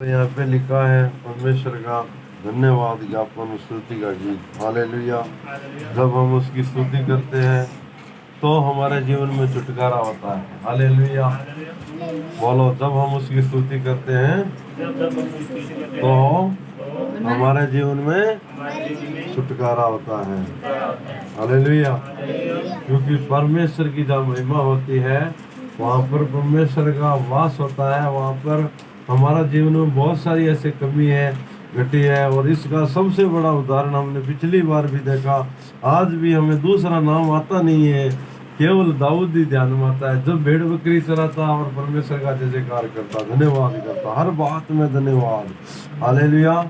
तो यहाँ पे लिखा है परमेश्वर का धन्यवाद ज्ञापन स्तुति का गीत। हालेलुया। जब हम उसकी स्तुति करते हैं तो हमारे जीवन में छुटकारा होता है। हालेलुया। बोलो, जब हम उसकी स्तुति करते हैं तो हमारे जीवन में छुटकारा होता है। हालेलुया। क्योंकि परमेश्वर की जब महिमा होती है वहाँ पर परमेश्वर का वास होता है। वहाँ पर हमारा जीवन में बहुत सारी ऐसी कमी है, घटी है, और इसका सबसे बड़ा उदाहरण हमने पिछली बार भी देखा। आज भी हमें दूसरा नाम आता नहीं है, केवल दाऊद ही ध्यान में आता है, जब भेड़ बकरी चराता और परमेश्वर का जय जयकार करता, धन्यवाद करता, हर बात में धन्यवाद। हालेलुया।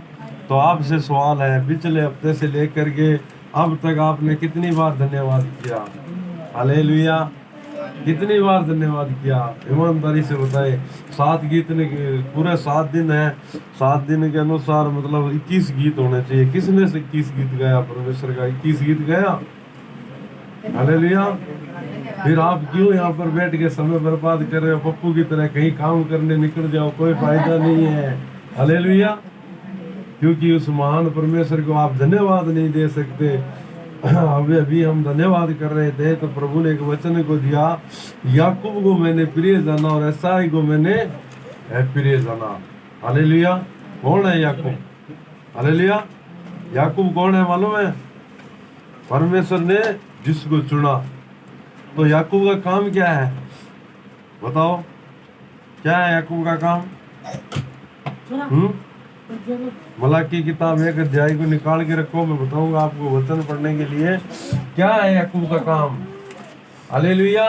तो आपसे सवाल है, पिछले हफ्ते से लेकर के अब तक आपने कितनी बार धन्यवाद किया? हालेलुया। कितनी बार धन्यवाद किया? ईमानदारी से बताए। 7 गीत ने पूरे 7 दिन है, 7 दिन के अनुसार मतलब 21 गीत होने चाहिए। किसने से 21 गीत गाया? परमेश्वर का 21 गीत गाया। हालेलुया। फिर आप क्यों यहाँ पर बैठ के समय बर्बाद कर रहे हो? पप्पू की तरह कहीं काम करने निकल जाओ, कोई फायदा नहीं है। हालेलुया। क्योंकि उस महान परमेश्वर को आप धन्यवाद नहीं दे सकते। अभी हम धन्यवाद कर रहे थे तो प्रभु ने एक वचन को दिया, याकूब को मैंने प्रिय जाना और एसाई को मैंने प्रिय जाना। हालेलुया। कौन है याकूब? हालेलुया। याकूब कौन है मालूम है? परमेश्वर ने जिसको चुना। तो याकूब का काम क्या है बताओ? क्या है याकूब का काम? मलाकी की किताब 1 अध्याय को निकाल के रखो, मैं बताऊंगा आपको वचन पढ़ने के लिए क्या है याकूब का काम। हालेलुया।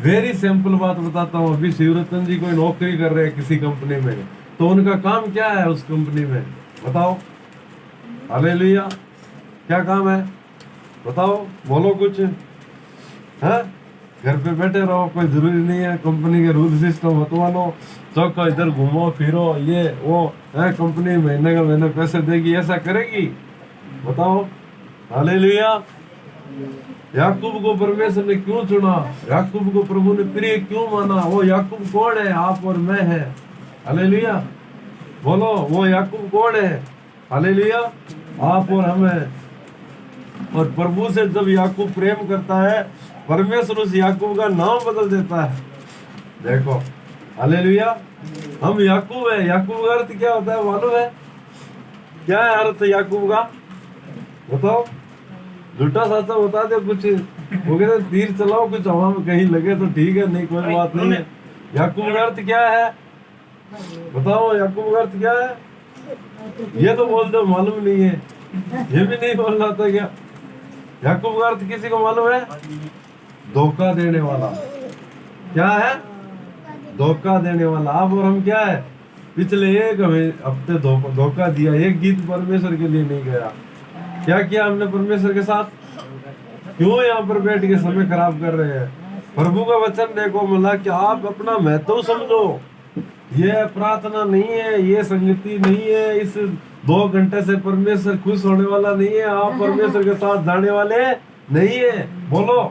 वेरी सिंपल बात बताता हूँ। अभी शिवरतन जी कोई नौकरी कर रहे हैं किसी कंपनी में, तो उनका काम क्या है उस कंपनी में? बताओ। हालेलुया। क्या काम है बताओ? बोलो कुछ है? घर पे बैठे रहो, कोई जरूरी नहीं है कंपनी के रूल सिस्टम मत मानो, चौको इधर घूमो फिरो, ये वो है, कंपनी महीने का महीने पैसे देगी, ऐसा करेगी? बताओ। हालेलुया। याकूब को परमेश्वर ने क्यों चुना? याकूब को प्रभु ने प्रिय क्यों माना? वो याकूब कौन है? आप और मैं है। हालेलुया। बोलो, वो याकूब कौन है? हालेलुया। आप और हम है। और प्रभु से जब याकूब प्रेम करता है, परमेश्वर उस याकूब का नाम बदल देता है। देखो। हालेलुया। हम याकूब है। याकूब का अर्थ क्या होता है मालूम है? क्या है अर्थ याकूब का? बताओ। झूठा साचा बता दो कुछ। वो कहते तीर चलाओ, कुछ हवा में कहीं लगे तो ठीक है, नहीं कोई बात नहीं है। याकूब का अर्थ क्या है बताओ? याकूब का अर्थ क्या है? ये तो बोल दो मालूम नहीं है, ये भी नहीं बोलना था क्या? याकूब का अर्थ किसी को मालूम है? धोखा देने वाला। क्या है? धोखा देने वाला। आप और हम क्या है? पिछले एक हफ्ते धोखा दिया, एक गीत परमेश्वर के लिए नहीं गया। क्या किया हमने परमेश्वर के साथ? क्यों यहाँ पर बैठ के समय खराब कर रहे हैं? प्रभु का वचन देखो, मिला कि आप अपना महत्व समझो। ये प्रार्थना नहीं है, ये संगति नहीं है, इस 2 घंटे से परमेश्वर खुश होने वाला नहीं है, आप परमेश्वर के साथ जाने वाले नहीं है। बोलो,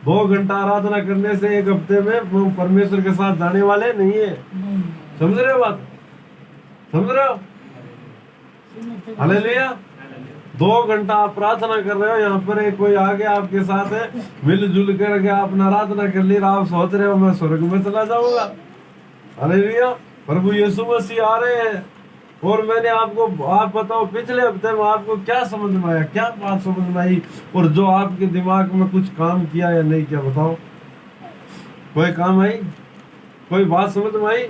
2 घंटा आराधना करने से एक हफ्ते में परमेश्वर के साथ जाने वाले नहीं है। समझ रहे हो बात? समझ रहे हो? हालेलुया। 2 घंटा आप प्रार्थना कर रहे हो, यहाँ पर एक कोई आगे आपके साथ है, मिलजुल करके आपने आराधना कर ली, आप सोच रहे हो मैं स्वर्ग में चला जाऊंगा। हालेलुया। प्रभु यीशु मसीह आ रहे हैं। और मैंने आपको, आप बताओ पिछले हफ्ते में आपको क्या समझ में आया? क्या बात समझ में आई? और जो आपके दिमाग में कुछ काम किया या नहीं किया? बताओ। कोई काम आई? कोई बात समझ में आई?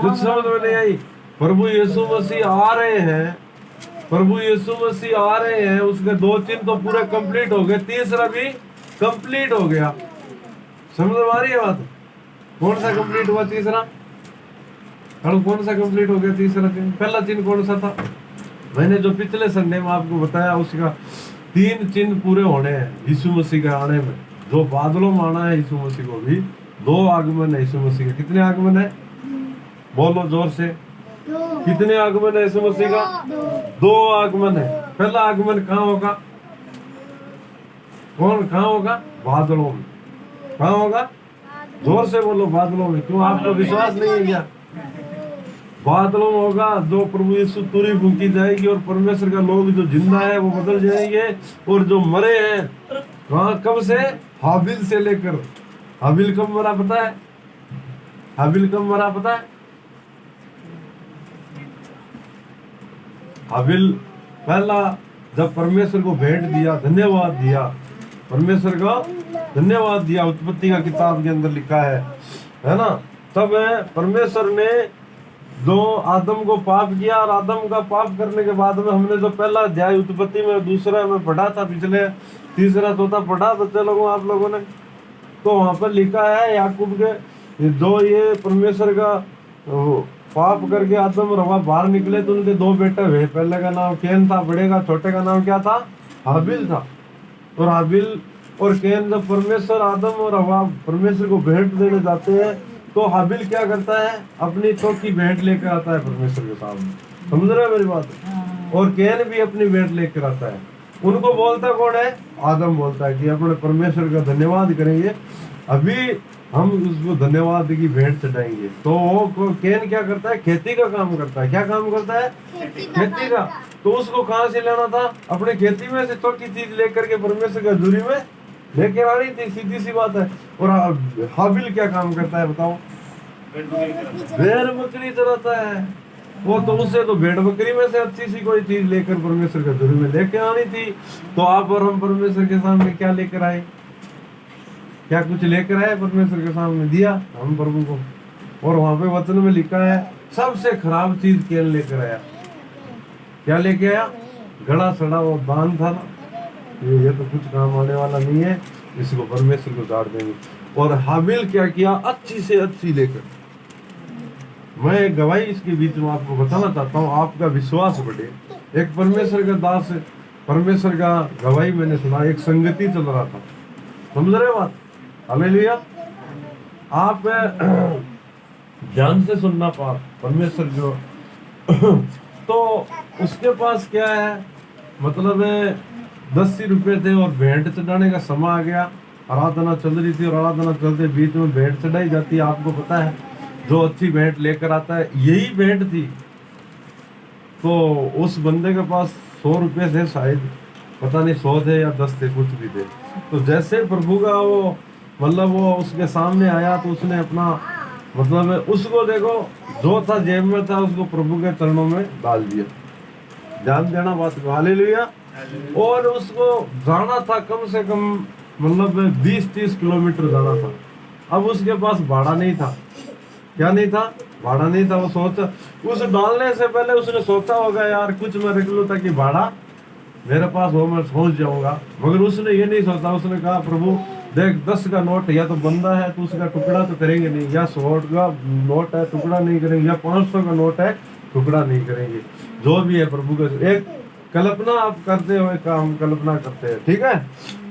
कुछ समझ में नहीं आई। प्रभु यीशु मसीह आ रहे हैं। प्रभु यीशु मसीह आ रहे हैं, उसके 2 चिन्ह तो पूरे कंप्लीट हो गए, तीसरा भी कंप्लीट हो गया। समझ में आ रही है बात? कौन सा कंप्लीट हुआ? तीसरा। कौन सा कंप्लीट हो गया तीसरा चिन्ह? पहला चिन्ह कौन सा था? मैंने जो पिछले संडे में आपको बताया, उसका 3 चिन्ह पूरे होने हैं यीशु मसीह के आने में। जो बादलों में आना है यीशु मसीह को भी, 2 आगमन है यीशु मसीह के। कितने आगमन है? बोलो जोर से। कितने आगमन है यीशु मसीह का? 2 आगमन है। पहला आगमन कहाँ होगा? कहाँ होगा? बादलों में। कहाँ होगा? जोर से बोलो बादलों में। क्यों, आपका विश्वास नहीं है क्या? बादलों में होगा, जो प्रभु यीशु तुरी फूंकी जाएगी और परमेश्वर का लोग जो जिंदा है वो बदल जाएंगे, और जो मरे हैं कहाँ, कब से? हाबिल से लेकर। हाबिल कब मरा पता है? हाबिल कब मरा पता है? हाबिल पहला जब परमेश्वर को भेंट दिया, धन्यवाद दिया, परमेश्वर को धन्यवाद दिया, उत्पत्ति का किताब के अंदर लिखा है ना, तब परमेश्वर ने जो आदम को पाप किया, और आदम का पाप करने के बाद में हमने जो पहला अध्याय उत्पत्ति में, दूसरा में पढ़ा था, पिछले तीसरा चौथा पढ़ा तो चलो आप लोगों ने, तो वहां पर लिखा है याकूब के जो ये परमेश्वर का पाप करके आदम और हवा बाहर निकले तो उनके दो बेटे हुए। पहले का नाम कैन था, बड़े का, छोटे का नाम क्या था? हाबिल था। और हाबिल और कैन जब परमेश्वर आदम और हवा परमेश्वर को भेंट देने जाते हैं तो हाबिल क्या करता है? अपनी चौकी भेंट लेकर आता है परमेश्वर के सामने। समझ रहे हो मेरी बात? और कैन भी अपनी भेंट लेकर आता है। उनको बोलता कौन है? आदम बोलता है कि अपने परमेश्वर का धन्यवाद करेंगे, अभी हम उसको धन्यवाद की भेंट चढ़ाएंगे। तो वो कैन क्या करता है? खेती का काम करता है। क्या काम करता है? खेती का। तो उसको कहाँ से लेना था? अपने खेती में से छोटी चीज लेकर के परमेश्वर की हजूरी में लेकर आ रही थी, सीधी सी बात है। और हाबिल क्या काम करता है बताओ? भेड़ बकरी चराता है। वो तो उससे तो भेड़ बकरी में से अच्छी सी कोई चीज लेकर परमेश्वर के हजूरी में लेकर आनी थी। तो आप और हम परमेश्वर के सामने क्या लेकर आए? क्या कुछ लेकर आए? परमेश्वर के सामने दिया हम प्रभु को। और वहां पे वचन में लिखा है सबसे खराब चीज कैन लेकर आया। क्या लेके आया? गड़ा सड़ा वो दान था ना, ये तो कुछ काम आने वाला नहीं है, इसको परमेश्वर को गाड़ देंगे। और हाबिल क्या किया? अच्छी से अच्छी लेकर। मैं एक गवाही इसके बीच में आपको बताना चाहता हूँ, आपका विश्वास बढ़े। एक परमेश्वर का दास, परमेश्वर का गवाही मैंने सुना, एक संगति चल रहा था। समझ रहे बात? हालेलुया। आप ध्यान से सुनना पाप परमेश्वर जो तो उसके पास क्या है, मतलब 10 रुपए थे और भेंट चढ़ाने का समय आ गया। आराधना चल रही थी और आराधना चलते बीच में भेंट चढ़ाई जाती है। आपको पता है जो अच्छी भेंट लेकर आता है यही भेंट थी। तो उस बंदे के पास 100 रुपए थे शायद, पता नहीं 100 थे या 10 थे, कुछ भी थे। तो जैसे प्रभु का वो मतलब वो उसके सामने आया तो उसने अपना मतलब उसको देखो जो था जेब में था उसको प्रभु के चरणों में डाल दिया। ध्यान देना बात को। हालेलुया। और उसको जाना था कम से कम मतलब 20-30 किलोमीटर जाना था। अब उसके पास भाड़ा नहीं था। क्या नहीं था? भाड़ा नहीं था। वो सोचा, उस डालने से पहले उसने सोचा होगा यार कुछ मैं रख लूं ताकि भाड़ा मेरे पास हो, मैं पहुंच जाऊंगा। मगर उसने ये नहीं सोचा। उसने कहा प्रभु देख 10 का नोट या तो बंदा है तो उसका टुकड़ा तो करेंगे नहीं, या 100 का नोट है टुकड़ा नहीं करेंगे, या 500 का नोट है टुकड़ा नहीं करेंगे। जो भी है प्रभु का एक कल्पना आप करते हो, काम कल्पना करते हैं, ठीक है।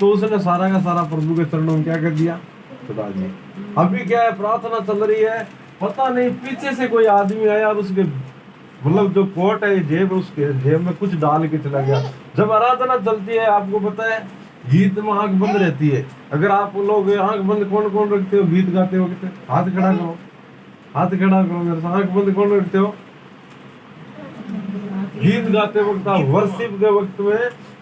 तो उसने सारा का सारा प्रभु के चरणों में क्या कर दिया? खुदा जी। अभी क्या है, प्रार्थना चल रही है, पता नहीं पीछे से कोई आदमी आया और उसके मतलब जो कोट है जेब, उसके जेब में कुछ डाल के चला गया। जब आराधना चलती है आपको पता है गीत में आंख बंद रहती है। अगर आप लोग आंख बंद कौन कौन रखते हो गीत गाते हो? हाथ खड़ा करो, हाथ खड़ा करो मेरे साथ। आंख बंद कौन रखते हो गीत गाते वक्त? आप वर्शिप के वक्त में,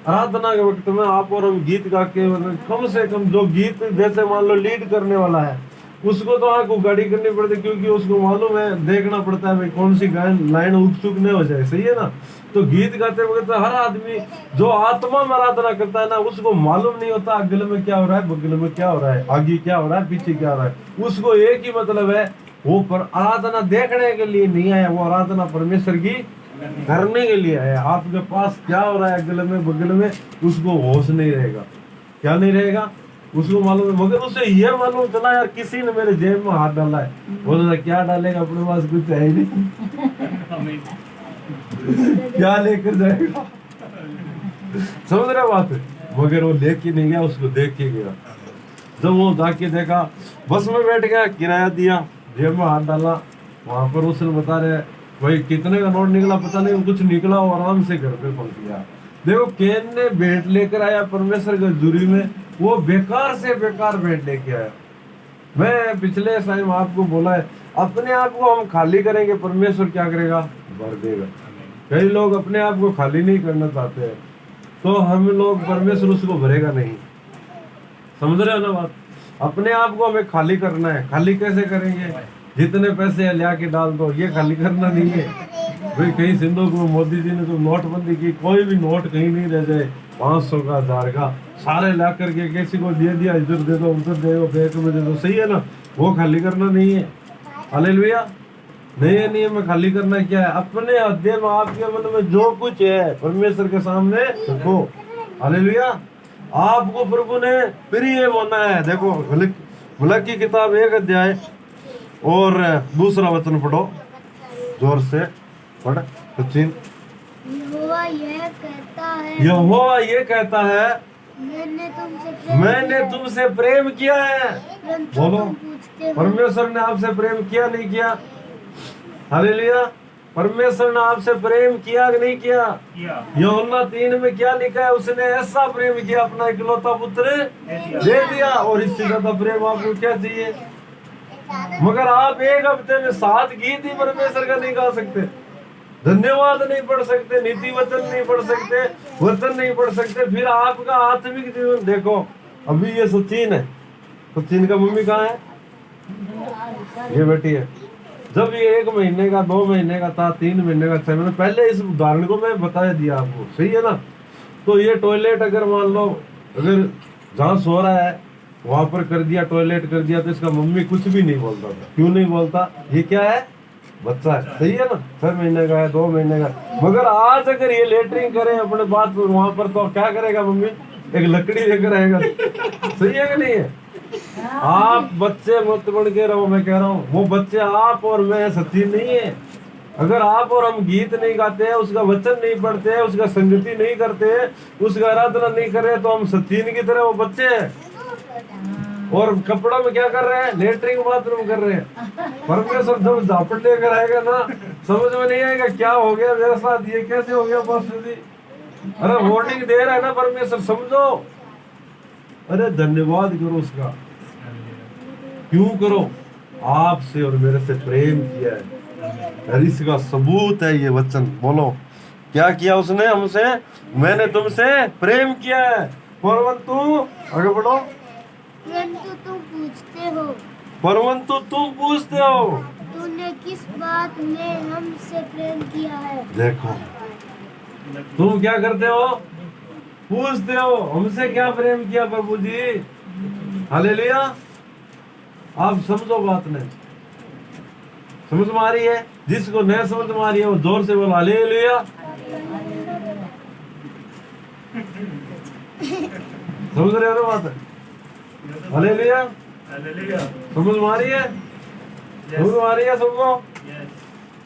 आराधना के वक्त में आप और हम गीत गा के कम से कम जो गीत जैसे मान लो लीड करने वाला है उसको तो आंख उगाड़ी करनी पड़ती, क्योंकि उसको मालूम है, देखना पड़ता है भाई कौन सी लाइन उत्सुक नहीं हो जाए, सही है ना। तो गीत गाते वक्त हर आदमी जो आत्मा में आराधना करता है ना उसको मालूम नहीं होता अगल में क्या हो रहा है, बगल में क्या हो रहा है, आगे क्या हो रहा है, पीछे क्या हो रहा है। उसको एक ही मतलब है, वो पर आराधना देखने के लिए नहीं आया, वो आराधना परमेश्वर की करने के लिए आया। आपके पास क्या हो रहा है अगल में बगल में उसको होश नहीं रहेगा। क्या नहीं रहेगा? उसको मालूम है। मगर उसे ये मालूम चला यार किसी ने मेरे जेब में हाथ डाला है। बोला क्या डालेगा, अपने पास कुछ है ही नहीं क्या लेकर जाएगा? समझ रहे बात? मगर वो लेके नहीं गया, उसको देख के गया। जब वो जाके देखा, बस में बैठ गया, किराया दिया, जेब में हाथ डाला, वहां पर उसने बता रहे भाई कितने का नोट निकला पता नहीं, कुछ निकला और आराम से घर पे पहुंच गया। देखो कैन ने भेंट लेकर आया परमेश्वर के हजूरी में, वो बेकार से बेकार भेंट लेके आया। मैं पिछले टाइम आपको बोला है, अपने आप को हम खाली करेंगे, परमेश्वर क्या करेगा? भर देगा। कई लोग अपने आप को खाली नहीं करना चाहते हैं, तो हम लोग, परमेश्वर उसको भरेगा नहीं। समझ रहे हो ना बात? अपने आप को हमें खाली करना है। खाली कैसे करेंगे? जितने पैसे लिया के डाल दो, ये खाली करना नहीं है भाई। कहीं सिंधु को मोदी जी ने तो नोटबंदी की, कोई भी नोट कहीं नहीं रह जाए, 500 का, 1000 का, सारे ला करके किसी को दे दिया, इधर दे दो, उधर दे दो, बैंक में दे दो, सही है ना? वो खाली करना नहीं है। हालेलुया। नहीं है, मैं खाली करना क्या है? अपने हृदय में, आपके मन में जो कुछ है, परमेश्वर के सामने रखो। हालेलुया। आपको प्रभु ने प्रिय माना है। देखो मलक की किताब 1 अध्याय और 2 वचन पढ़ो, जोर से पढ़ सचिन। यहोवा यह कहता है, यहोवा ये कहता है, मैंने तुमसे प्रेम किया है। परंतु बोलो, तुम पूछते हो, परमेश्वर ने आपसे प्रेम किया नहीं किया? हालेलुया। परमेश्वर ने आपसे प्रेम किया कि नहीं किया? यूहन्ना 3 में क्या लिखा है? उसने ऐसा प्रेम किया, अपना इकलौता पुत्र दे दिया। और इससे ज्यादा प्रेम आपको क्या चाहिए? मगर आप 1 हफ्ते में 7 गीत ही परमेश्वर का नहीं गा सकते, धन्यवाद नहीं पढ़ सकते, नीति वचन नहीं पढ़ सकते, वचन नहीं पढ़ सकते, फिर आपका आत्मिक जीवन देखो। अभी ये सचिन है, सचिन का मम्मी कहाँ है? ये बेटी है। जब ये 1 महीने का, 2 महीने का था, 3 महीने का, 6 महीने पहले, इस उदाहरण को मैं बता दिया आपको, सही है ना? तो ये टॉयलेट अगर मान लो, अगर जहाँ सो रहा है वहां पर कर दिया, टॉयलेट कर दिया, तो इसका मम्मी कुछ भी नहीं बोलता था। क्यों नहीं बोलता? ये क्या है? बच्चा है, सही है ना? 6 महीने का है, 2 महीने का। मगर आज अगर ये लेटरिंग करे अपने बाथरूम वहां पर, तो क्या करेगा मम्मी? एक लकड़ी लेकर आएगा। सही है कि नहीं है? आप बच्चे मत बन के रहो, मैं कह रहा हूँ। वो बच्चे आप और मैं, सचिन नहीं है। अगर आप और हम गीत नहीं गाते हैं, उसका वचन नहीं पढ़ते हैं, उसका संगति नहीं करते हैं, उसका आराधना नहीं कर रहे, तो हम सचिन की तरह वो बच्चे हैं। और कपड़ों में क्या कर रहे हैं? लेटरिंग बाथरूम कर रहे हैं। परमेश्वर जब झापट लेकर आएगा ना, समझ में नहीं आएगा क्या हो गया मेरे साथ, ये कैसे हो गया पास्टर जी? अरे वार्निंग दे रहा है ना परमेश्वर, समझो। अरे धन्यवाद करो उसका। क्यों करो? आपसे और मेरे से प्रेम किया है, और इसका सबूत है ये वचन। बोलो, क्या किया उसने हमसे? मैंने तुमसे प्रेम किया है, परंतु, आगे बढ़ो, परंतु तुम पूछते हो, परंतु तुम पूछते हो, तूने किस बात में हमसे प्रेम किया है? देखो, तुम क्या करते हो? पूछते हो, हमसे क्या प्रेम किया प्रभु जी? हालेलुया। आप समझो बात नहीं समझ में आ रही है? जिसको नहीं समझ में आ रही है वो जोर से बोलो हालेलुया। समझ रहे हो ना बात? हालेलुया। समझ में आ रही है? समझ में आ रही है सबको?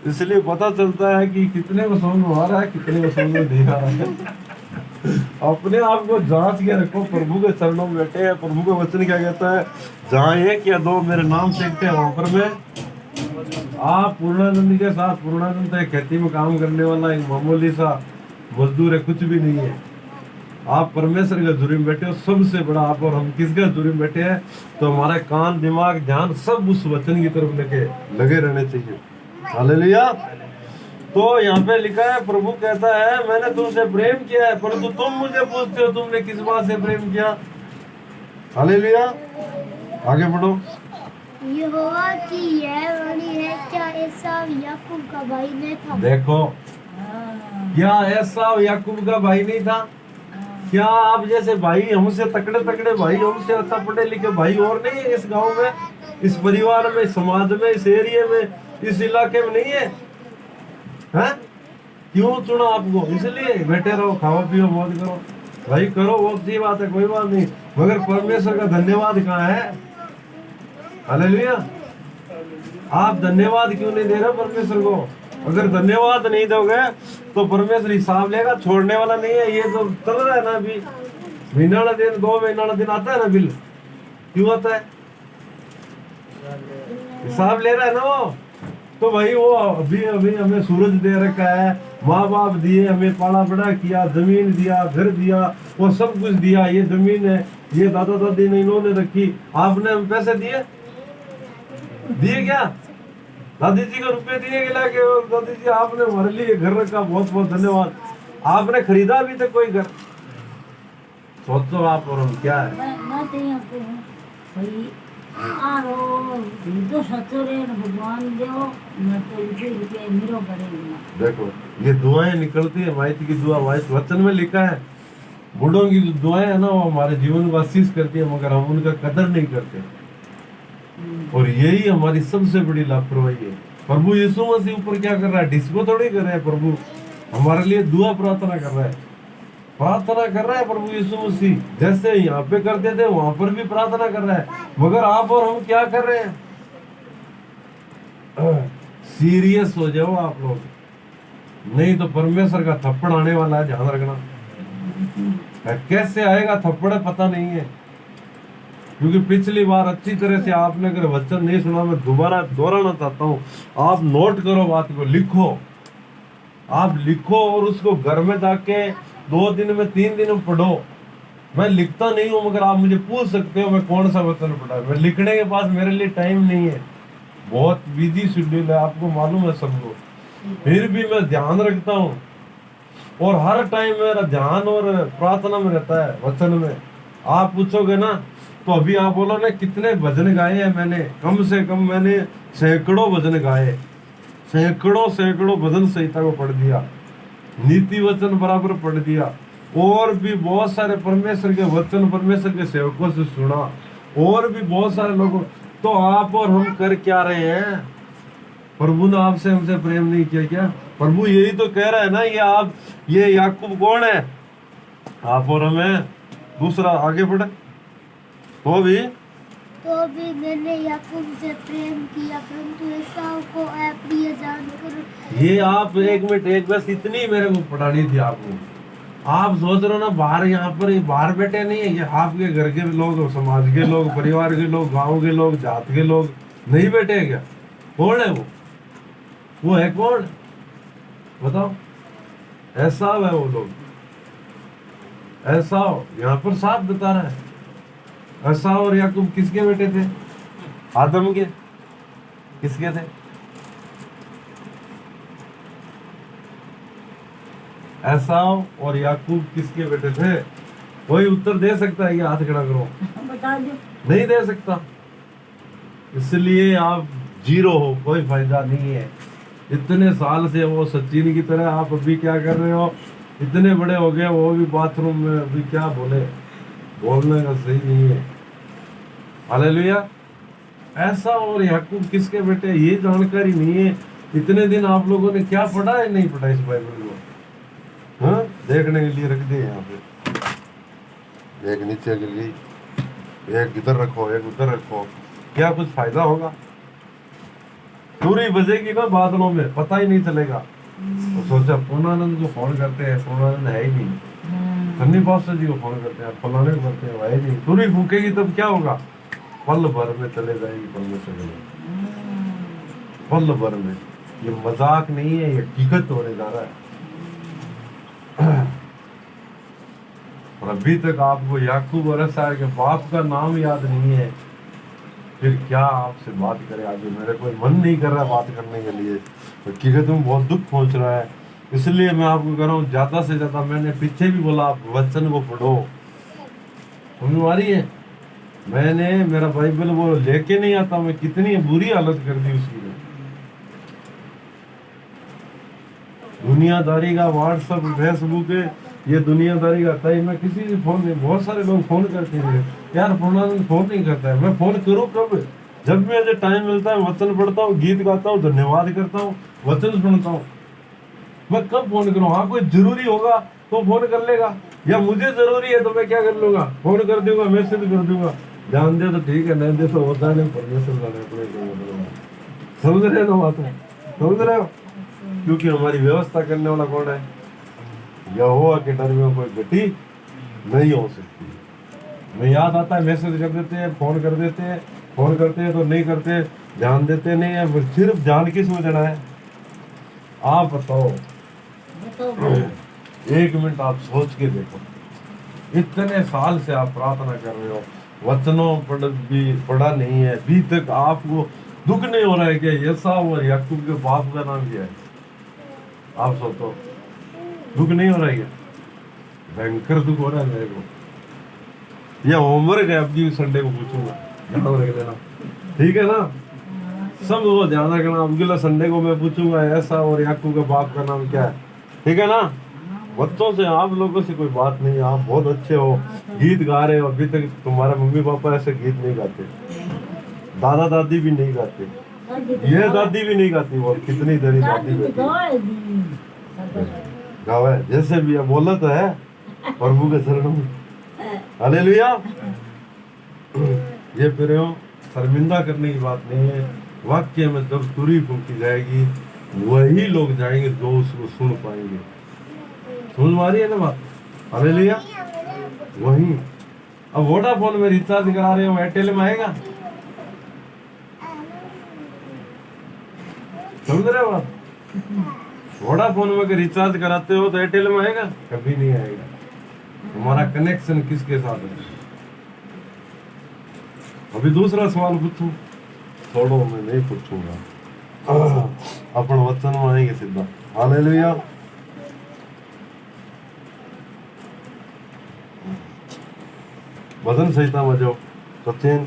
इसलिए पता चलता है कि कितने को समझ में आ रहा है, कितने को समझ में नहीं आ रहा है। अपने आप को जांच के रखो, प्रभु के चरणों में बैठे हैं। प्रभु का वचन क्या कहता है? जहाँ 1 या 2 मेरे नाम से इकट्ठे हैं, वहां पर मैं। आप पूर्णानंद के साथ, पूर्णानंद एक खेती में काम करने वाला एक मामूली सा मजदूर है, कुछ भी नहीं है। आप परमेश्वर के हजूरी में बैठे हो, सबसे बड़ा आप और हम किसके हजूरी में बैठे हैं? तो हमारा कान, दिमाग, ध्यान सब उस वचन की तरफ लगे रहने चाहिए। हालेलुया। तो यहाँ पे लिखा है, प्रभु कहता है मैंने तुमसे प्रेम किया है, परंतु तुम मुझे पूछते हो तुमने किस बात से प्रेम किया? हालेलुया। आगे बढ़ो। यहोवा की यह वाणी है, क्या एसाव याकूब का भाई नहीं था? देखो, क्या एसाव याकूब का भाई नहीं था? क्या आप जैसे भाई, हमसे तकड़े तकड़े भाई, हमसे अच्छा पढ़े लिखे भाई और नहीं है इस गांव में, इस परिवार में, समाज में, इस एरिया में, इस इलाके में नहीं है? हैं? क्यों चुना आपको? इसलिए बैठे रहो, खाओ पियो, मौज करो भाई, करो, वो अच्छी बात है, कोई बात नहीं। मगर परमेश्वर का धन्यवाद कहाँ है? हालेलुया। आप धन्यवाद क्यों नहीं दे रहे परमेश्वर को? अगर धन्यवाद नहीं दोगे तो परमेश्वर हिसाब लेगा, छोड़ने वाला नहीं है। ये तो चल रहा है ना अभी, महीना वाला दिन, 2 महीना वाला दिन आता है ना बिल, क्यों आता है? हिसाब ले रहा है ना वो। तो भाई वो अभी अभी हमें सूरज दे रखा है, माँ बाप दिए, हमें पाला बड़ा किया, जमीन दिया, घर दिया, वो सब कुछ दिया। ये जमीन है, ये दादा दादी ने इन्होंने रखी, आपने हम पैसे दिए? दिए क्या? दादी जी को रुपए दिए गिला के? और दादी जी आपने हमारे लिए घर रखा, बहुत बहुत धन्यवाद। आपने खरीदा भी तो कोई घर? सोचो आप और हम क्या है। मैं तो यहाँ पे हूँ भाई, आरो तो सचोरे भगवान देव, मैं तो इनसे रुपये मेरो करेंगे। देखो ये दुआएं निकलती है, माइती की दुआ, माइती वचन में लिखा है। बूढ़ों की जो दुआएं है ना वो हमारे जीवन को आशीष करती है, मगर हम उनका कदर नहीं करते। और यही हमारी सबसे बड़ी लापरवाही है। प्रभु यीशु मसीह ऊपर क्या कर रहा है? डिस्को थोड़ी कर रहा है प्रभु, हमारे लिए दुआ प्रार्थना कर रहा है। प्रार्थना कर रहा है प्रभु यीशु मसीह, जैसे यहाँ पे करते थे वहां पर भी प्रार्थना कर रहा है। मगर आप और हम क्या कर रहे हैं? सीरियस हो जाओ आप लोग, नहीं तो परमेश्वर का थप्पड़ आने वाला है, ध्यान रखना। कैसे आएगा थप्पड़ पता नहीं है, क्योंकि पिछली बार अच्छी तरह से आपने अगर वचन नहीं सुना, मैं दोबारा दोहराना चाहता हूँ। आप नोट करो, बात को लिखो, आप लिखो और उसको घर में जाके 2 दिन में 3 दिन में पढ़ो। मैं लिखता नहीं हूँ, मगर आप मुझे पूछ सकते हो मैं कौन सा वचन पढ़ा। मैं लिखने के पास मेरे लिए टाइम नहीं है, बहुत बिजी शेड्यूल है, आपको मालूम है सबको। फिर भी मैं ध्यान रखता हूँ और हर टाइम मेरा ध्यान और प्रार्थना में रहता है, वचन में। आप पूछोगे ना तो अभी आप बोलो ना कितने भजन गाए हैं मैंने? कम से कम मैंने सैकड़ों भजन गाए, सैकड़ों भजन संहिता को पढ़ दिया, नीति वचन बराबर पढ़ दिया, और भी बहुत सारे परमेश्वर के वचन परमेश्वर के सेवकों से सुना, और भी बहुत सारे लोगों। तो आप और हम कर क्या रहे हैं? प्रभु ने आपसे हमसे प्रेम नहीं किया क्या? प्रभु यही तो कह रहा है ना, ये याकूब कौन है? आप और हमें। दूसरा आगे बढ़े, तो भी मैंने याकूब से प्रेम किया, परंतु एसाव को अप्रिय जानकर। ये आप एक मिनट, एक बस इतनी मेरे को पढ़ानी थी आपको। आप सोच रहे हो ना बाहर, यहाँ पर बाहर बैठे नहीं है, ये आपके घर के लोग, समाज के लोग, परिवार के लोग, गांव के लोग, जात के लोग नहीं बैठे हैं क्या? कौन है वो है कौन? बताओ। एसाव है वो लोग, एसाव यहाँ पर साफ बता रहा है। एसाव और याकूब किसके बेटे थे? आदम के। किसके थे? एसाव और याकूब किसके बेटे थे? कोई उत्तर दे सकता है? ये हाथ खड़ा करो। बता दो। नहीं दे सकता, इसलिए आप जीरो हो, कोई फायदा नहीं है। इतने साल से वो सचिन की तरह आप अभी क्या कर रहे हो? इतने बड़े हो गए, वो भी बाथरूम में, अभी क्या बोले, बोलने का सही नहीं है। हालेलुया। ऐसा और याकूब किसके बेटे? ये जानकारी नहीं है। इतने दिन आप लोगों ने क्या पढ़ा है? नहीं पढ़ा इस बाइबल को? हाँ, देखने के लिए रख दिए यहाँ पे, एक नीचे गिर गई, एक इधर रखो, एक उधर रखो, क्या कुछ फायदा होगा? पूरी बजेगी ना बादलों में, पता ही नहीं चलेगा। तो सोचा पूर्णानंद को फोन करते हैं, पूर्णानंद है ही नहीं। सन्नी पास्टर जी को फोन करते हैं, फलाने को करते हैं, है ही नहीं। पूरी फूकेगी तब क्या होगा? पल भर में चले जाएगी परमेश्वर के लिए, पल भर में। ये मजाक नहीं है, ये हकीकत होने जा रहा है। और अभी तक आपको याकूब और एसाव के बाप का नाम याद नहीं है, फिर क्या आपसे बात करें आगे? मेरे कोई मन नहीं कर रहा बात करने के लिए, हकीकत में बहुत दुख पहुंच रहा है। इसलिए मैं आपको कह रहा हूँ, ज्यादा से ज्यादा, मैंने पीछे भी बोला, आप वचन को पढ़ो। समझ आ रही है? मैंने मेरा बाइबल वो लेके नहीं आता, मैं कितनी बुरी हालत कर दी उसकी। दुनियादारी का व्हाट्सएप फेसबुक है, ये दुनियादारी का था। मैं किसी से फोन नहीं, बहुत सारे लोग फोन करते हैं यार, पूर्णानंद फोन नहीं करता है। मैं फोन करूँ कब? जब भी मुझे टाइम मिलता है, वचन पढ़ता हूँ, गीत गाता हूँ, धन्यवाद करता हूँ, वचन सुनता हूँ। मैं कब फोन करूँ? हाँ, कोई जरूरी होगा तो फोन कर लेगा, या मुझे जरूरी है तो मैं क्या कर लूंगा, फोन कर दूंगा, मैसेज कर दूंगा। ध्यान दे तो ठीक है, नहीं दे तो होता नहीं, परमेश्वर। समझ रहे हो बात? समझ रहे हो? क्योंकि हमारी व्यवस्था करने वाला कौन है? यहोवा के डर में कोई गति नहीं हो सकती। मैं याद आता है, मैसेज कर देते हैं, फोन कर देते हैं, फोन करते हैं तो नहीं करते, ध्यान देते नहीं है। सिर्फ ध्यान किस में देना है? आप बताओ। एक मिनट आप सोच के देखो, इतने साल से आप प्रार्थना कर रहे हो, वचनों पढ़ा नहीं है अभी तक, आपको दुख नहीं हो रहा है क्या? एसाव और याकूब के बाप का नाम क्या है? आप सोचो, दुख नहीं हो रहा है क्या? भयंकर दुख हो रहा है मेरे को। ये होमवर्क है, अब की संडे को पूछूंगा, ध्यान रख लेना, ठीक है ना? सब वो ध्यान रखना, अगला संडे को मैं पूछूंगा ऐसा और याकूब के बाप का नाम क्या है, ठीक है ना? बच्चों से, आप लोगों से कोई बात नहीं, आप बहुत अच्छे हो, गीत गा रहे हो। अभी तक तुम्हारे मम्मी पापा ऐसे गीत नहीं गाते, दादा दादी भी नहीं गाते, ये दादी भी नहीं गाती। वो कितनी देरी दादी बैठी गावे, जैसे भी है, बोला तो है प्रभु के चरणों में, हालेलुया। ये फिर शर्मिंदा करने की बात नहीं है। वाक्य में जब तुरी फूंकी जाएगी, वही लोग जाएंगे जो उसको सुन पाएंगे। समझ में आ रही है ना बात? हालेलुया। वही अब वोडाफोन में रिचार्ज करा रहे हो, एयरटेल में आएगा? समझ रहे हो बात? वोडाफोन में अगर रिचार्ज कराते हो तो एयरटेल में आएगा? कभी नहीं आएगा। हमारा कनेक्शन किसके साथ है? अभी दूसरा सवाल पूछूं? छोड़ो, मैं नहीं पूछूंगा, अपन वचन में आएंगे सीधा। हालेलुया। भजन संहिता में जाओ, सचिन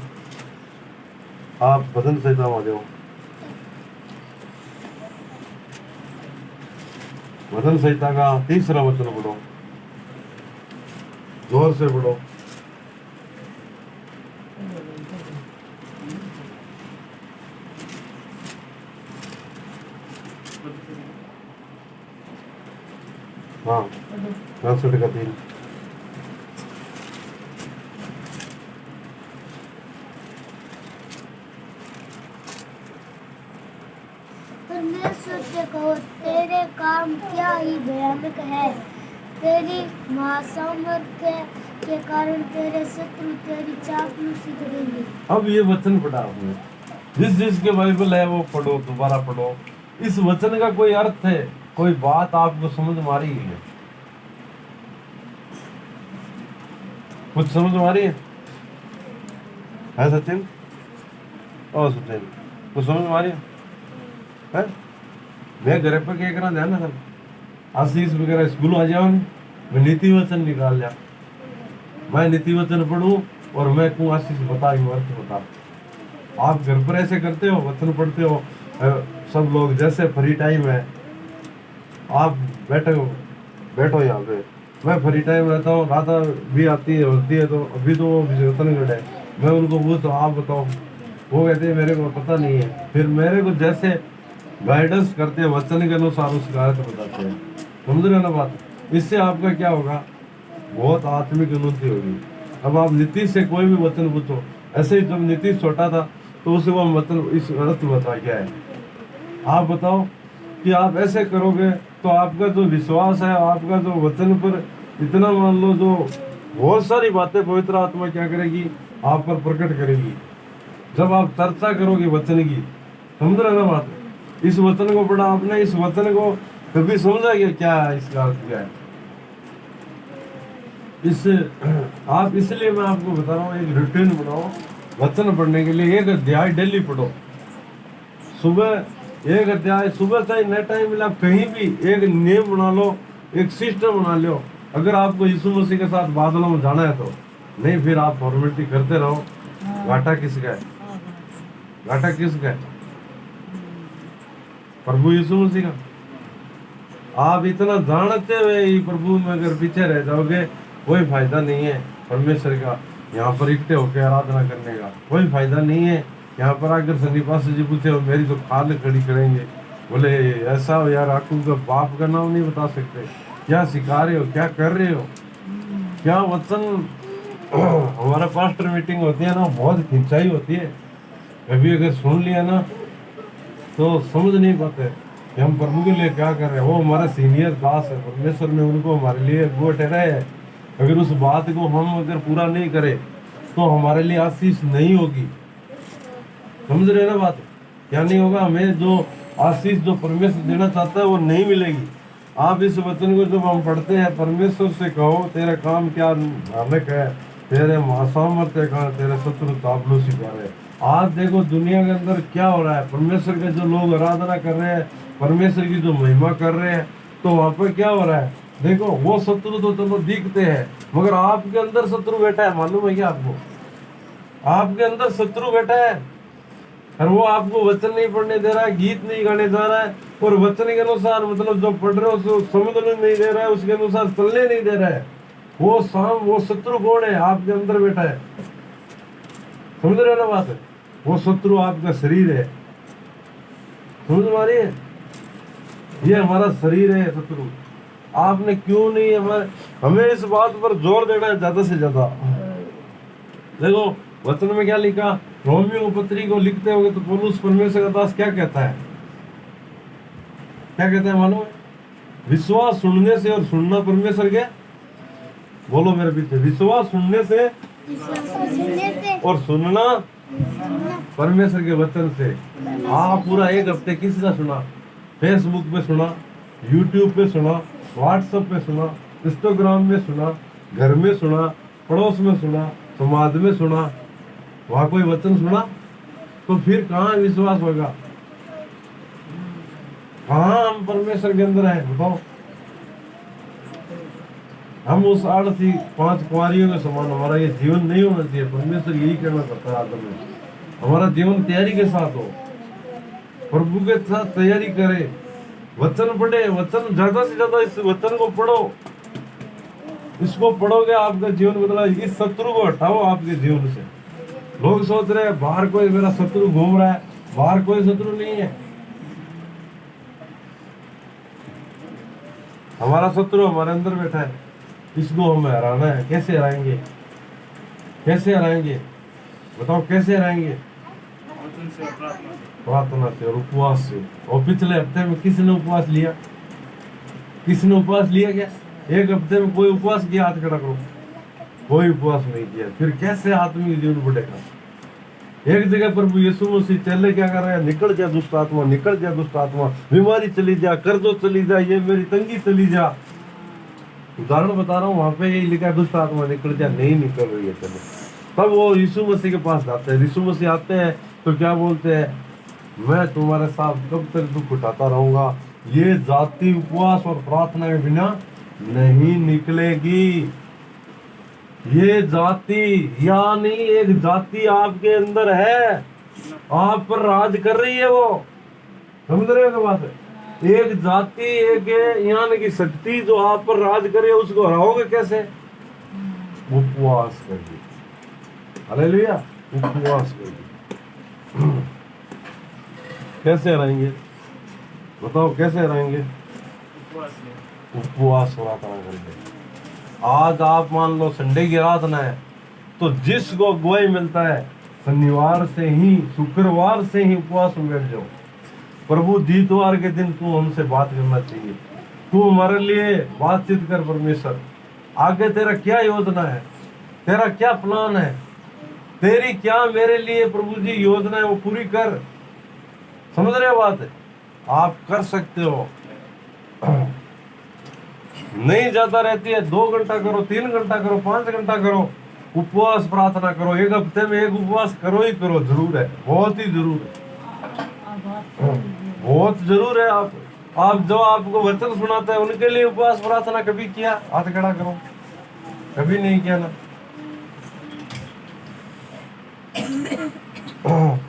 आप भजन संहिता में जाओ। भजन संहिता का 3रा वचन पढ़ो, जोर से पढ़ो। हाँ, 63 का 3। परमेश्वर से कहो, तेरे काम क्या ही भयानक है। तेरी महासामर्थ्य के कारण तेरे शत्रु तेरी चापलूसी करेंगे। अब ये वचन पढ़ा आपने, जिस जिसके बाइबल है वो पढ़ो, दोबारा पढ़ो। इस वचन का कोई अर्थ है, कोई बात आपको समझ में आ रही है? कुछ समझ में आ रही है सचिन? ओ सचिन, कुछ समझ में आ रही है? मैं घर पे क्या करना, ध्यान ना, आशीष वगैरह स्कूल आ जाओ, मैं नीति वचन निकाल लिया, मैं नीति वचन पढ़ूं और मैं कहूँ आशीष बता, अर्थ बता। आप घर पर ऐसे करते हो, वचन पढ़ते हो, सब लोग जैसे फ्री टाइम है, आप बैठो यहाँ पे, मैं फ्री टाइम रहता हूँ, राधा भी आती है होती है, तो अभी तो वो रतनगढ़ है, मैं उनको पूछता हूँ आप बताओ, वो कहते हैं मेरे को पता नहीं है। फिर मेरे को जैसे गाइडेंस करते हैं, वचन के अनुसार उसका अर्थ बताते हैं। समझ रहे हो ना बात? इससे आपका क्या होगा? बहुत आत्मिक उन्नति होगी। अब आप नीतीश से कोई भी वचन पूछो, ऐसे ही जब नीतीश छोटा था तो उसे वो वचन इस अर्थ बता क्या है, आप बताओ कि आप ऐसे करोगे तो आपका जो विश्वास है, आपका जो वचन पर इतना मान लो, जो बहुत सारी बातें पवित्र आत्मा क्या करेगी, आप पर प्रकट करेगी जब आप चर्चा करोगे वचन की। समझ रहे ना बात? इस वचन को पढ़ा आपने, इस वचन को कभी समझा क्या है, इसका अर्थ क्या है? इस आप, इसलिए मैं आपको बता रहा हूँ, एक रूटीन बनाओ वचन पढ़ने के लिए। एक अध्याय डेली पढ़ो, सुबह एक अध्याय, सुबह चाहे न टाइम मिला, कहीं भी एक नियम बना लो, एक सिस्टम बना लो। अगर आपको यीशु मसीह के साथ बादलों में जाना है तो, नहीं फिर आप फॉर्मेलिटी करते रहो। घाटा किसका है? घाटा किसका है? प्रभु यीशु मसीह का। आप इतना जानते हुए प्रभु में अगर पीछे रह जाओगे, कोई फायदा नहीं है परमेश्वर का यहाँ पर इकट्ठे होकर आराधना करने का, कोई फायदा नहीं है। यहाँ पर आकर सन्निपास जी पूछे और मेरी तो खाल खड़ी करेंगे, बोले ऐसा हो यार, आपको का बाप का नाम नहीं बता सकते, क्या सिखा रहे हो, क्या कर रहे हो, क्या वचन। हमारा पास्टर मीटिंग होती है ना, बहुत खिंचाई होती है, कभी अगर सुन लिया ना तो समझ नहीं पाते कि हम प्रभु के लिए क्या कर रहे हैं। वो हमारा सीनियर दास है, परमेश्वर ने उनको हमारे लिए वो ठहराया है। अगर उस बात को हम अगर पूरा नहीं करें तो हमारे लिए आशीष नहीं होगी। समझ रहे ना बात? क्या नहीं होगा? हमें जो आशीष जो परमेश्वर देना चाहता है वो नहीं मिलेगी। आप इस वचन को जब हम पढ़ते हैं, परमेश्वर से कहो तेरा काम क्या नामक है, तेरे सामर्थ्य का तेरे शत्रु चापलूसी कर रहे। आज देखो दुनिया के अंदर क्या हो रहा है, परमेश्वर के जो लोग आराधना कर रहे हैं, परमेश्वर की जो महिमा कर रहे हैं, तो वहां पर क्या हो रहा है? देखो वो शत्रु तो चलो दिखते हैं, मगर आपके अंदर शत्रु बैठा है। मालूम है क्या आपको? आपके अंदर शत्रु बैठा है, और वो आपको वचन नहीं पढ़ने दे रहा है, गीत नहीं गाने जा रहा है, और वचन के अनुसार मतलब जो पढ़ रहे हो उसको समझने नहीं दे रहा है, उसके अनुसार चलने नहीं दे रहा है। वो शत्रु कौन है? आपके अंदर बैठा है। समझ रहे हो ना बात? वो शत्रु आपका शरीर है। समझ में आ रही है? ये हमारा शरीर है शत्रु। आपने क्यों नहीं हमें इस बात पर जोर देना है ज्यादा से ज्यादा। देखो वचन में क्या लिखा, रोमियो पत्री को लिखते होगे तो पौलुस परमेश्वर का दास क्या कहता है? क्या कहता है मालूम है? विश्वास सुनने से और सुनना परमेश्वर के, बोलो मेरे पीछे, विश्वास सुनने से और सुनना परमेश्वर के वचन से। आप पूरा एक हफ्ते किसका सुना? फेसबुक पे सुना, यूट्यूब पे सुना, व्हाट्सएप पे सुना, इंस्टाग्राम में सुना, घर में सुना, पड़ोस में सुना, समाज में सुना, वहां कोई वचन सुना? तो फिर कहाँ विश्वास होगा? कहाँ हम परमेश्वर के अंदर है? बताओ। हम उस आड़ती 5 कुंवारियों के समान हमारा ये जीवन नहीं होना चाहिए। परमेश्वर यही कहना चाहता है आदम में, हमारा जीवन तैयारी के साथ हो, प्रभु के साथ तैयारी करे, वचन पढ़े, वचन ज्यादा से ज्यादा इस वचन को पढ़ो। इसको पढ़ोगे आपका जीवन बदला। इस शत्रु को हटाओ आपके जीवन से। लोग सोच रहे हैं बाहर कोई मेरा शत्रु घूम रहा है, बाहर कोई शत्रु नहीं है। हमारा शत्रु हमारे अंदर बैठा है, इसको हमें हराना है। कैसे हराएंगे? कैसे हराएंगे? बताओ कैसे हराएंगे? प्रार्थना से और उपवास से। और पिछले हफ्ते में किसने उपवास लिया? किसने उपवास लिया? क्या एक हफ्ते में कोई उपवास किया? हाथ खड़ा करो। कोई उपवास नहीं किया। फिर कैसे आत्मिक जीवन बढ़ेगा? एक जगह प्रभु यीशु मसीह चले क्या कर रहे हैं? निकल जा दुष्ट आत्मा, निकल जा दुष्ट आत्मा, बीमारी चली जा, कर्जो चली जा, ये मेरी तंगी चली जा। उदाहरण बता रहा हूँ, वहां पे यही लिखा है दुष्ट आत्मा निकल जा, नहीं निकल रही है। चलो तब वो यीशु मसीह के पास जाते हैं। यीशु मसीह आते हैं तो क्या बोलते हैं? मैं तुम्हारे साथ कब तक दुख उठाता रहूंगा, ये जाति उपवास और प्रार्थना के बिना नहीं निकलेगी। ये जाति यानी एक जाति आपके अंदर है, आप पर राज कर रही है। वो समझ रहे हो बात? एक जाति, एक यानी की शक्ति जो आप पर राज करे, उसको हराओगे कैसे? उपवास करके। हालेलुया। उपवास करके। कैसे हराएंगे? बताओ कैसे हराएंगे? उपवास प्रार्थना करके। आज आप मान लो संडे की आराधना है, तो जिसको गवाही मिलता है शनिवार से ही, शुक्रवार से ही उपवास में बैठ जाओ। प्रभु दीतवार के दिन तू हमसे बात करना चाहिए, तू हमारे लिए बातचीत कर। परमेश्वर आगे तेरा क्या योजना है, तेरा क्या प्लान है, तेरी क्या मेरे लिए प्रभु जी योजना है, वो पूरी कर। समझ रहे हो बात? आप कर सकते हो। नहीं ज्यादा रहती है, 2 घंटा करो, 3 घंटा करो, 5 घंटा करो, उपवास प्रार्थना करो। एक हफ्ते में एक उपवास करो ही करो, जरूर है, बहुत ही जरूर है, बहुत जरूर है। आप जो आपको वचन सुनाते हैं उनके लिए उपवास प्रार्थना कभी किया? हाथ खड़ा करो। कभी नहीं किया ना?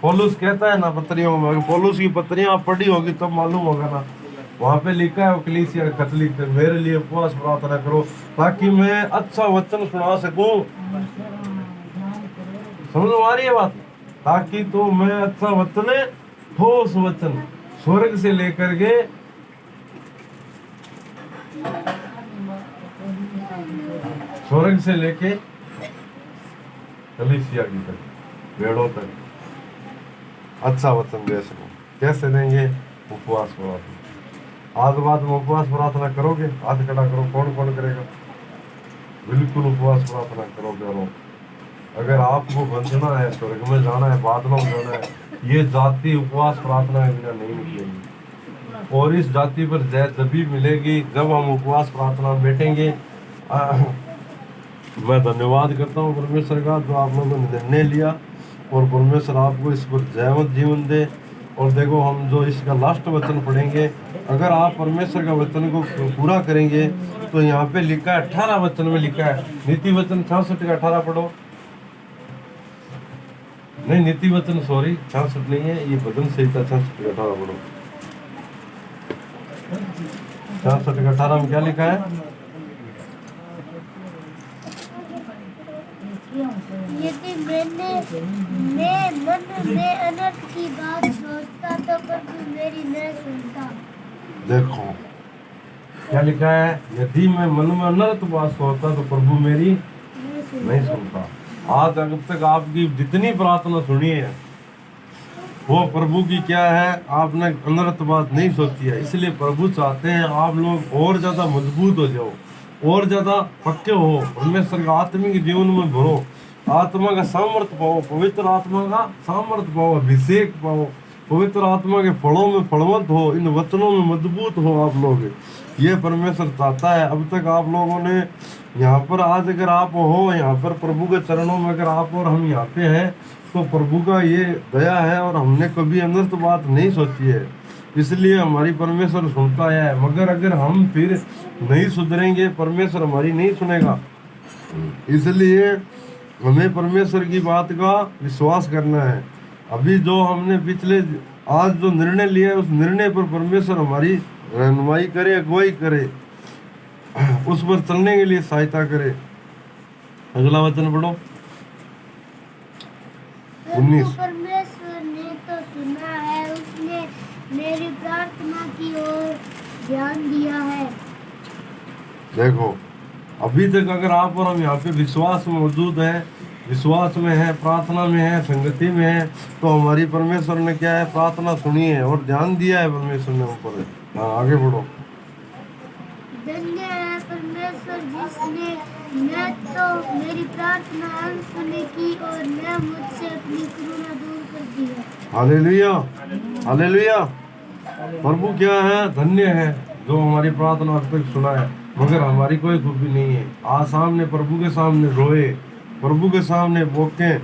पौलुस कहता है ना पत्रियों में, पौलुस की पत्रियां आप पढ़ी होगी तब मालूम होगा ना, वहां पे लिखा है कलीसिया का खत लिखकर, मेरे लिए उपवास प्रार्थना करो ताकि मैं अच्छा वचन सुना सकूं। समझ में आ रही है बात? ताकि तो मैं अच्छा वचन, ठोस वचन स्वर्ग से लेकर के स्वर्ग से लेके कलीसिया की तक, भेड़ों तक अच्छा वचन दे सकूं। कैसे देंगे? उपवास प्रार्थना। आज बाद में उपवास प्रार्थना करोगे? हाथ खड़ा करो। कौन कौन करेगा? बिल्कुल उपवास प्रार्थना करोगे। अगर आपको बंधना है, स्वर्ग में जाना है, बादलों में जाना है, ये जाति उपवास प्रार्थना के बिना नहीं निकलेगी। और इस जाति पर जय तभी मिलेगी जब हम उपवास प्रार्थना में बैठेंगे। मैं धन्यवाद करता हूँ परमेश्वर का जो आप लोगों ने निर्णय लिया और परमेश्वर आपको इस पर जयवंत जीवन दे। और देखो हम जो इसका लास्ट वचन पढ़ेंगे, अगर आप परमेश्वर का वचन को पूरा करेंगे तो यहाँ पे लिखा है 18 वचन में लिखा है, नीति वचन 66 का 18 पढ़ो। नहीं नीति वचन सॉरी 66 नहीं है, ये भजन संहिता 66 का 18 पढ़ो। 66 का 18 में क्या लिखा है? यदि मैं मन में अनर्थ की बात सोचता तो प्रभु मेरी न सुनता। देखो क्या लिखा है, यदि मैं मन में अनर्थ बात सोचता तो प्रभु मेरी नहीं सुनता। आज तक आपकी जितनी प्रार्थना सुनी है वो प्रभु की क्या है, आपने अनर्थ बात नहीं सोची है। इसलिए प्रभु चाहते हैं आप लोग और ज्यादा मजबूत हो जाओ, और ज्यादा पक्के हो, परमेश्वर का आत्मिक जीवन में भरो, आत्मा का सामर्थ्य पाओ, पवित्र आत्मा का सामर्थ्य पाओ, अभिषेक पाओ, पवित्र आत्मा के फलों में फलवंत हो, इन वचनों में मजबूत हो आप लोग। ये परमेश्वर चाहता है। अब तक आप लोगों ने यहाँ पर, आज अगर आप हो यहाँ पर प्रभु के चरणों में, अगर आप और हम यहाँ पे हैं तो प्रभु का ये दया है, और हमने कभी अनर्थ बात नहीं सोची है, इसलिए हमारी परमेश्वर सुनता है। मगर अगर हम फिर नहीं सुधरेंगे परमेश्वर हमारी नहीं सुनेगा। इसलिए हमें परमेश्वर की बात का विश्वास करना है। अभी जो हमने पिछले आज जो निर्णय लिया है उस निर्णय पर परमेश्वर हमारी रहनुमाई करे, अगुवाई करे, उस पर चलने के लिए सहायता करे। अगला वचन पढ़ो 19। परमेश्वर ने तो सुना है, उसने मेरी प्रार्थना की ओर ध्यान दिया है। देखो अभी तक अगर आप और हम यहाँ पे विश्वास में मौजूद हैं, विश्वास में है, प्रार्थना में है, संगति में है, तो हमारी परमेश्वर ने क्या है, प्रार्थना सुनी है और ध्यान दिया है परमेश्वर ने ऊपर। हाँ आगे बढ़ो। धन्य है परमेश्वर जिसने न तो मेरी प्रार्थना अनसुनी की और न मुझसे अपनी करुणा दूर कर दी है। Hallelujah, hallelujah. प्रभु क्या है, धन्य है जो हमारी प्रार्थना अब तक सुना है, मगर हमारी कोई खूबी नहीं है। आज सामने प्रभु के सामने रोए, प्रभु के सामने बोके,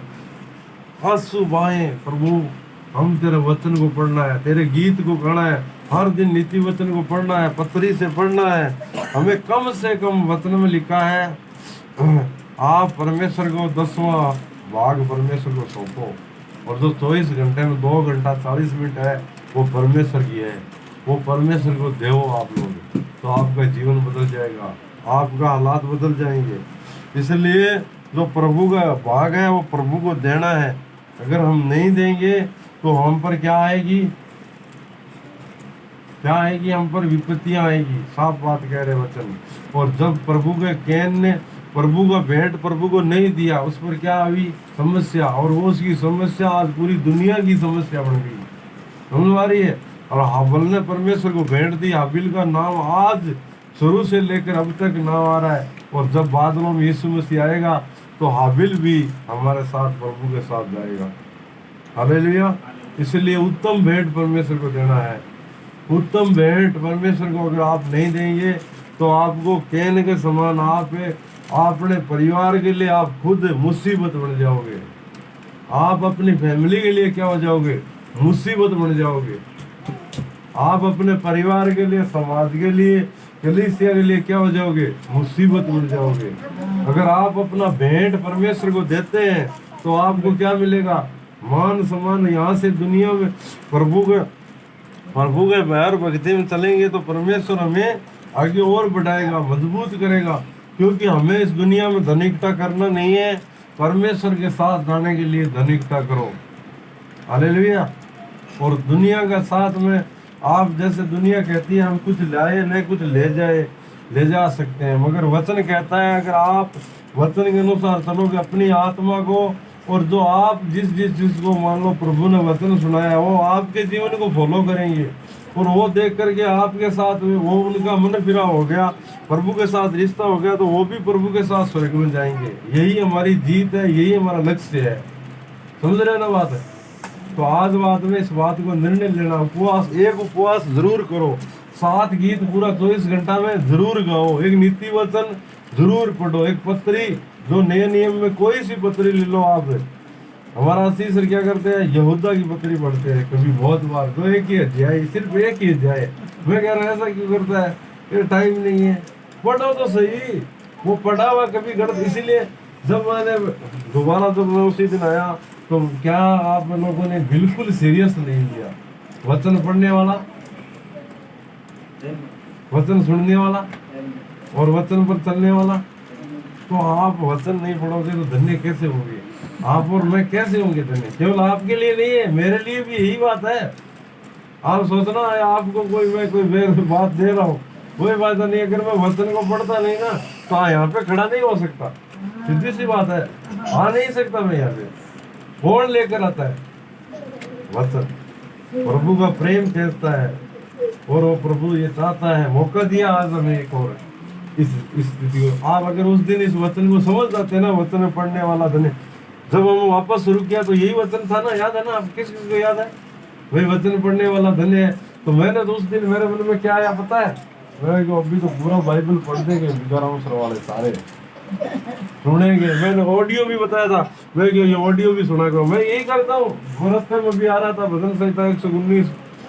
आंसू बहाए, प्रभु हम तेरे वचन को पढ़ना है, तेरे गीत को गाना है, हर दिन नीति वचन को पढ़ना है, पत्री से पढ़ना है। हमें कम से कम वचन में लिखा है, आप परमेश्वर को 10वां भाग परमेश्वर को सौंपो, और जो 24 घंटे में 2 घंटा 40 मिनट है वो परमेश्वर की है, वो परमेश्वर को देवो आप लोग, तो आपका जीवन बदल जाएगा, आपका हालात बदल जाएंगे। इसलिए जो प्रभु का भाग है वो प्रभु को देना है। अगर हम नहीं देंगे तो हम पर क्या आएगी, क्या आएगी, हम पर विपत्तियां आएगी, साफ बात कह रहे वचन। और जब प्रभु के कैन ने प्रभु का भेंट प्रभु को नहीं दिया, उस पर क्या हुई, समस्या, और वो उसकी समस्या आज पूरी दुनिया की समस्या बन गई, समझ आ रही है। और हाबिल ने परमेश्वर को भेंट दी, हाबिल का नाम आज शुरू से लेकर अब तक नाम आ रहा है, और जब बादलों में यीशु मसीह आएगा तो हाबिल भी हमारे साथ प्रभु के साथ जाएगा। हालेलुया। इसलिए उत्तम भेंट परमेश्वर को देना है। उत्तम भेंट परमेश्वर को अगर आप नहीं देंगे तो आपको कैन के समान आप अपने परिवार के लिए आप खुद मुसीबत बन जाओगे, आप अपनी फैमिली के लिए क्या हो जाओगे, मुसीबत बन जाओगे। आप अपने परिवार के लिए, समाज के लिए, कलीसिया के लिए क्या हो जाओगे, मुसीबत बन जाओगे। अगर आप अपना भेंट परमेश्वर को देते हैं तो आपको क्या मिलेगा, मान सम्मान। यहाँ से दुनिया में प्रभु के प्यार भक्ति में चलेंगे तो परमेश्वर हमें आगे और बढ़ाएगा, मजबूत करेगा, क्योंकि हमें इस दुनिया में धनिकता करना नहीं है, परमेश्वर के साथ जाने के लिए धनिकता करो। हालेलुया। और दुनिया का साथ में आप, जैसे दुनिया कहती है हम कुछ लाए नहीं कुछ ले जा सकते हैं, मगर वचन कहता है अगर आप वचन के अनुसार चलोगे अपनी आत्मा को, और जो आप जिस चीज को मान लो प्रभु ने वचन सुनाया वो आपके जीवन को फॉलो करेंगे, और वो देख करके आपके साथ वो उनका मन फिरा हो गया, प्रभु के साथ रिश्ता हो गया, तो वो भी प्रभु के साथ स्वर्ग में जाएंगे। यही हमारी जीत है, यही हमारा लक्ष्य है। समझ रहे ना बात है। तो आज बात में इस बात को निर्णय लेना, उपवास जरूर करो, 7 गीत पूरा 24 घंटा में जरूर गाओ, एक नीति वचन जरूर पढ़ो, एक पत्री जो नए नियम में कोई सी पत्री ले लो आप, हमारा सीसर क्या करते हैं, यहूदा की बकरी पढ़ते हैं कभी बहुत बार, तो एक ही अध्याय, सिर्फ एक ही अध्याय। मैं कह रहा हूँ ऐसा क्यों करता है, ये टाइम नहीं है, पढ़ो तो सही। वो पढ़ा हुआ कभी गलत, इसीलिए जब मैंने दोबारा जब मैं उसी दिन आया तो क्या आप लोगों ने बिल्कुल सीरियस नहीं लिया। वचन पढ़ने वाला, वचन सुनने वाला और वचन पर चलने वाला, तो आप वचन नहीं पढ़ोगे तो धन्य कैसे होंगे? आप और मैं कैसे होंगे धन्य? केवल आपके लिए नहीं है, मेरे लिए भी यही बात है। आप सोचना है आपको कोई मैं कोई बात दे रहा हूँ, कोई बात नहीं। अगर मैं वचन को पढ़ता नहीं ना तो यहाँ पे खड़ा नहीं हो सकता, सीधी सी बात है, आ नहीं सकता मैं यहाँ पे। कौन लेकर आता है? वचन। प्रभु का प्रेम कहता है, और वो प्रभु ये चाहता है, मौका दिया आज हमें एक और इस स्थिति को। आप अगर उस दिन इस वचन को समझ जाते ना, वचन में पढ़ने वाला धन्य, जब हम वापस शुरू किया तो यही वचन था ना, याद है ना? आप किस को याद है भाई वचन पढ़ने वाला धन्य है? तो मैंने तो उस दिन मेरे मन में क्या आया पता है, मैं अभी तो पूरा बाइबल पढ़ देंगे बिगाराम सर वाले सारे सुनेंगे। मैंने ऑडियो भी बताया था, मैं ये ऑडियो भी सुना करो, मैं यही करता हूँ। रास्ते में भी आ रहा था भजन संहिता 119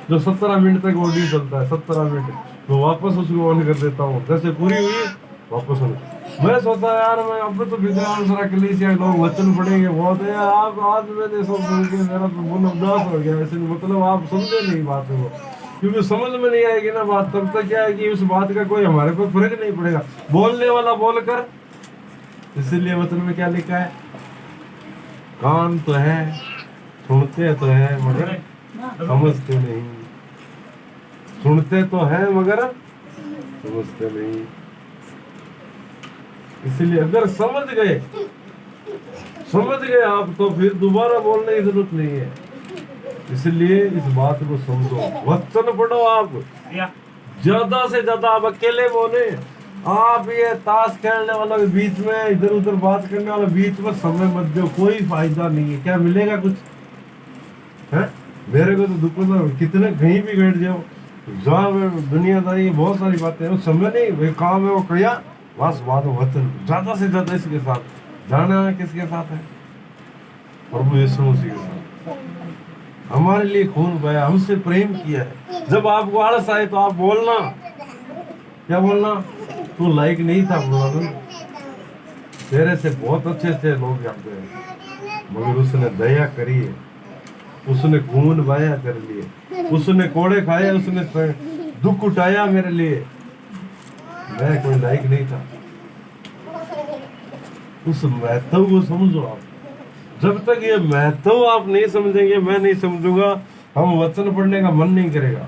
जो 17 मिनट तक ऑडियो चलता है, 17 मिनट, तो वापस उसको ऑन कर देता हूँ, जैसे पूरी हुई वापस ऑन। मैं सोचा यार मैं अब तो विद्वान सरा कलीसिया लोग वचन पढ़ेंगे बहुत है, आप आज मैंने सब सुन के मेरा तो मन उदास हो गया। ऐसे मतलब आप समझे नहीं बात को, क्योंकि समझ में नहीं आएगी ना बात, तब तक क्या है कि उस बात का कोई हमारे पर फर्क नहीं पड़ेगा। बोलने वाला बोलकर, इसीलिए वचन में क्या लिखा है, कान तो है, सुनते तो है मगर समझते नहीं, सुनते तो है मगर समझते नहीं। इसलिए अगर समझ गए आप तो फिर दोबारा बोलने की जरूरत नहीं है। इसलिए इस बात को समझो, वचन पढ़ो। आप ज्यादा से ज्यादा आप अकेले बोले, आप ये ताश खेलने वालों के बीच में, इधर उधर बात करने वालों के बीच में समय मत दो, कोई फायदा नहीं है। क्या मिलेगा कुछ है? मेरे को तो दुख होता है, कितने कहीं भी बैठ जाओ, जहाँ दुनियादारी बहुत सारी बातें हैं, समय नहीं, वही काम है वो किया बस, बात वचन ज्यादा से ज्यादा इसके साथ जाना है। किसके साथ है? प्रभु यीशु मसीह के साथ। हमारे लिए खून बहाया, हमसे प्रेम किया है। जब आपको आलस आए तो आप बोलना, क्या बोलना, तू लायक नहीं था बोलना, तेरे से बहुत अच्छे लोग जाते हैं, मगर उसने दया करी है, उसने खून बहाया तेरे लिए, उसने कोड़े खाए, उसने दुख उठाया मेरे लिए। मैं कोई लायक नहीं था। उस महत्व को समझो आप। जब तक ये महत्व आप नहीं समझेंगे, मैं नहीं समझूंगा, हम वचन पढ़ने का मन नहीं करेगा।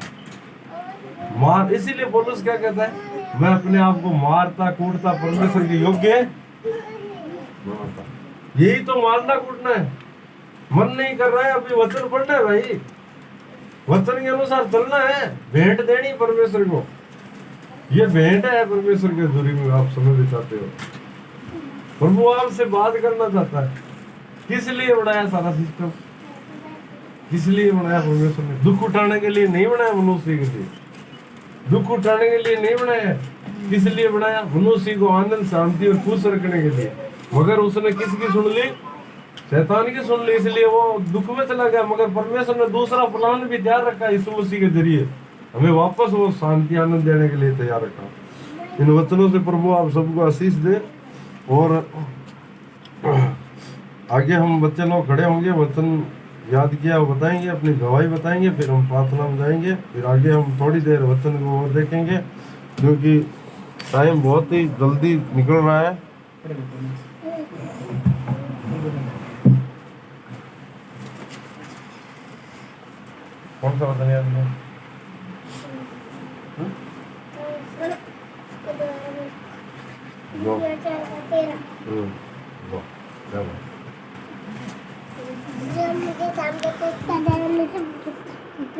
मार, इसीलिए पौलुस क्या कहता है, मैं अपने आप को मारता कूटता परमेश्वर के योग्य मारता। यही तो मारना कूटना है। मन नहीं कर रहा है, अभी वचन पढ़ना है भाई, वचन के अनुसार चलना है, भेंट देनी परमेश्वर को। ये भेंट है परमेश्वर के हजूरी में, आप समझ चाहते हो। प्रभु आपसे बात करना चाहता है। किस लिए बनाया सारा सिस्टम? किस लिए बनाया परमेश्वर ने? दुख उठाने के लिए नहीं बनाया मनुष्य के लिए, दुख उठाने के लिए नहीं बनाया। किस लिए बनाया? मनुष्य को आनंद शांति और खुश रखने के लिए। मगर उसने किसकी सुन ली? शैतान की सुन ली, इसलिए वो दुख में चला गया। मगर परमेश्वर ने दूसरा प्लान भी तैयार रखा यीशु मसीह के जरिए, हमें वापस वो शांति आनंद देने के लिए तैयार रखा। इन वचनों से प्रभु आप सबको आशीष दे। और आगे हम बच्चे लोग खड़े होंगे, वचन याद किया वो बताएंगे, अपनी गवाही बताएंगे, फिर हम प्रार्थना में जाएंगे, फिर आगे हम थोड़ी देर वचन को और देखेंगे, क्योंकि टाइम बहुत ही जल्दी निकल रहा है। कौन सा वचन याद है? मुझे सामने